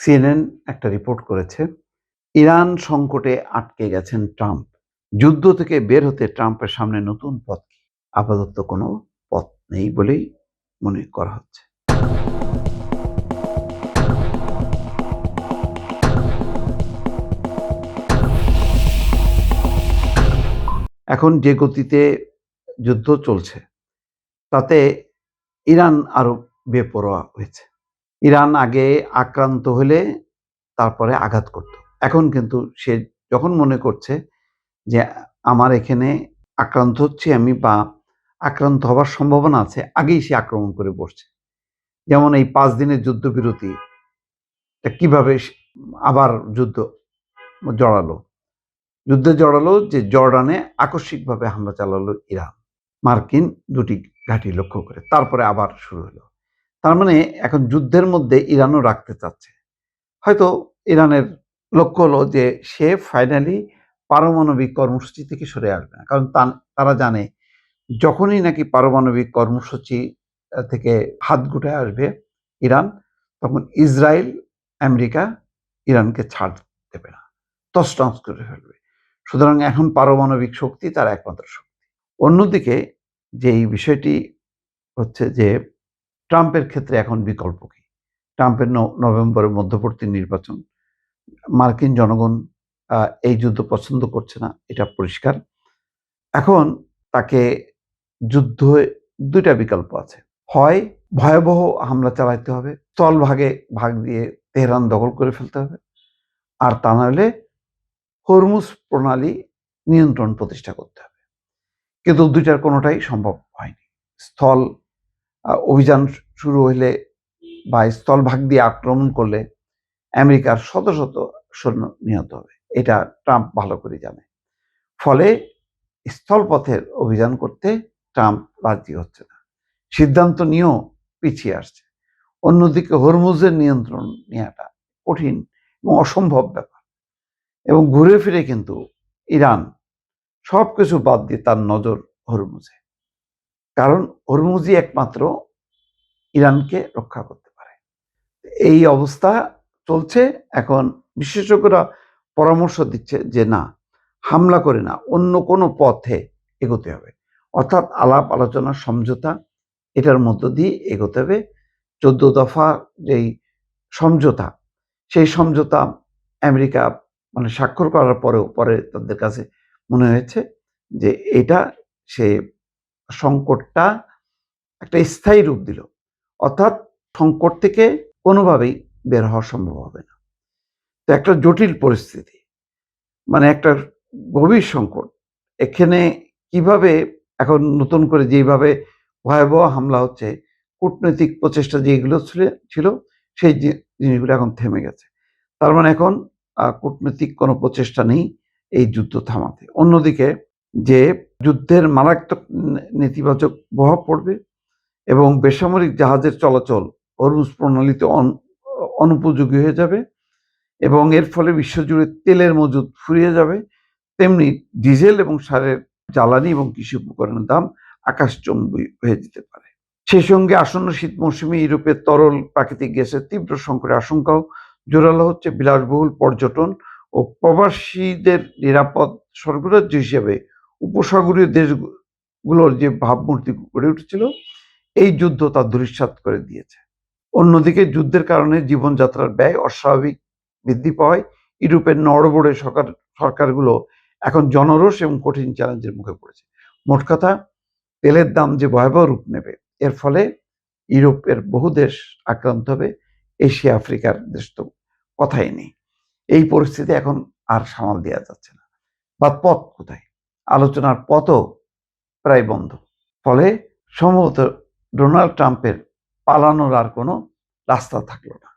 CNN একটা report করেছে, Iran সংকটে আটকে গেছেন ট্রাম্প। যুদ্ধ থেকে বের হতে ট্রাম্পের সামনে নতুন পথ কি? আপাতত কোনো পথ নেই বলেই মনে করা হচ্ছে। এখন যে গতিতে যুদ্ধ চলছে তাতে ইরান আরো বেপরোয়া হয়েছে। ইরান আগে আক্রান্ত হলে তারপরে আঘাত করত। এখন কিন্তু সে যখন মনে করছে যে আমার এখানে আক্রান্ত হচ্ছি আমি বা আক্রান্ত হবার সম্ভাবনা আছে, আগেই সে আক্রমণ করে বসছে। যেমন এই 5 দিনের যুদ্ধবিরতি কিভাবে আবার জড়ালো যুদ্ধে জড়ালো যে জর্ডানে আকস্মিকভাবে হামলা চালালো ইরান, মার্কিন 2টি ঘাঁটি লক্ষ্য করে, তারপরে আবার শুরু হলো। তার মানে এখন যুদ্ধের মধ্যে ইরানও রাখতে চাচ্ছে। হয়তো ইরানের লক্ষ্য হলো যে সে ফাইনালি পারমাণবিক কর্মসূচি থেকে সরে আসবে না, কারণ তারা জানে যখনই নাকি পারমাণবিক কর্মসূচি থেকে হাত গুটায় আসবে ইরান, তখন ইসরায়েল আমেরিকা ইরানকে ছাড় দেবে না, তছনছ করে ফেলবে। সুতরাং এখন পারমাণবিক শক্তি তার একমাত্র শক্তি। অন্যদিকে যে এই বিষয়টি হচ্ছে যে ট্রাম্পের ক্ষেত্রে এখন বিকল্প কি? ট্রাম্পের নভেম্বরের মধ্যবর্তী নির্বাচন, মার্কিন জনগণ এই যুদ্ধ পছন্দ করছে না, এটা পরিষ্কার। এখন তাকে যুদ্ধ 2টা বিকল্প আছে। হয় ভয়াবহ হামলা চালাইতে হবে, ভাগ দিয়ে তেহরান দখল করে ফেলতে হবে, আর তা নাহলে হরমুজ প্রণালী নিয়ন্ত্রণ প্রতিষ্ঠা করতে হবে। কিন্তু 2টার কোনোটাই সম্ভব হয়নি। স্থল অভিযান শুরু হলে বা স্থলভাগ দিয়ে আক্রমণ করলে আমেরিকার শত শত সৈন্য নিহত হবে, এটা ট্রাম্প ভালো করে জানে। ফলে স্থলপথের অভিযান করতে ট্রাম্প রাজি হচ্ছে না, সিদ্ধান্ত নিয়েও পিছিয়ে আসছে। অন্যদিকে হরমুজের নিয়ন্ত্রণ নেওয়াটা কঠিন এবং অসম্ভব ব্যাপার, এবং ঘুরে ফিরে কিন্তু ইরান সবকিছু বাদ দিয়ে তার নজর হরমুজে, কারণ হরমুজই একমাত্র ইরানকে রক্ষা করতে পারে। এই অবস্থা চলছে। এখন বিশেষজ্ঞরা পরামর্শ দিচ্ছে যে না, হামলা করে না, অন্য কোনো পথে এগোতে হবে, অর্থাৎ আলাপ আলোচনা সমঝোতা, এটার মধ্য দিয়ে এগোতে হবে। 14 দফা যেই সমঝোতা, সেই সমঝোতা আমেরিকা স্বাক্ষর করার পরে তাদের কাছে মনে হয়েছে যে এটা সে সংকটটা একটা স্থায়ী রূপ দিল, অর্থাৎ সংকট থেকে কোনোভাবেই বের হওয়া সম্ভব হবে না। তো একটা জটিল পরিস্থিতি, একটা গভীর সংকট। এখানে কিভাবে এখন নতুন করে যেভাবে ভয়াবহ হামলা হচ্ছে, কূটনৈতিক প্রচেষ্টা যেগুলো ছিল সেই জিনিসগুলো এখন থেমে গেছে। তার মানে এখন কূটনৈতিক কোনো প্রচেষ্টা নেই এই যুদ্ধ থামাতে। অন্যদিকে যে যুদ্ধের মারাত্মক নেতিবাচক প্রভাব পড়বে এবং বেসামরিক জাহাজের চলাচল হরমুজ প্রণালীতে অনুপযোগী হয়ে যাবে এবং এর ফলে বিশ্বজুড়ে তেলের মজুদ ফুরিয়ে যাবে। তেমনি ডিজেল এবং সারের জ্বালানি এবং কৃষি উপকরণের দাম আকাশচুম্বী হয়ে যেতে পারে। সেই সঙ্গে আসন্ন শীত মৌসুমে ইউরোপের তরল প্রাকৃতিক গ্যাসের তীব্র সংকটের আশঙ্কাও জোরালো হচ্ছে। বিলাসবহুল পর্যটন ও প্রবাসীদের নিরাপদ স্বর্গরাজ্য হিসেবে উপসাগরীয় দেশগুলোর যে ভাবমূর্তি গড়ে উঠেছিল, এই যুদ্ধ তা ধূলিসাৎ করে দিয়েছে। অন্যদিকে যুদ্ধের কারণে জীবনযাত্রার ব্যয় অস্বাভাবিক বৃদ্ধি পাওয়ায় ইউরোপের নড়বড়ে সরকারগুলো এখন জনরোষ এবং কঠিন চ্যালেঞ্জের মুখে পড়েছে। মোট কথা, তেলের দাম যে ভয়াবহ রূপ নেবে, এর ফলে ইউরোপের বহু দেশ আক্রান্ত হবে, এশিয়া আফ্রিকার দেশ তো কথাই নেই। এই পরিস্থিতি এখন আর সামাল দেওয়া যাচ্ছে না, বা পথ কোথায়? আলোচনার পথও প্রায় বন্ধ। ফলে সম্ভবত ডোনাল্ড ট্রাম্পের পালানোর আর কোনো রাস্তা থাকলো না।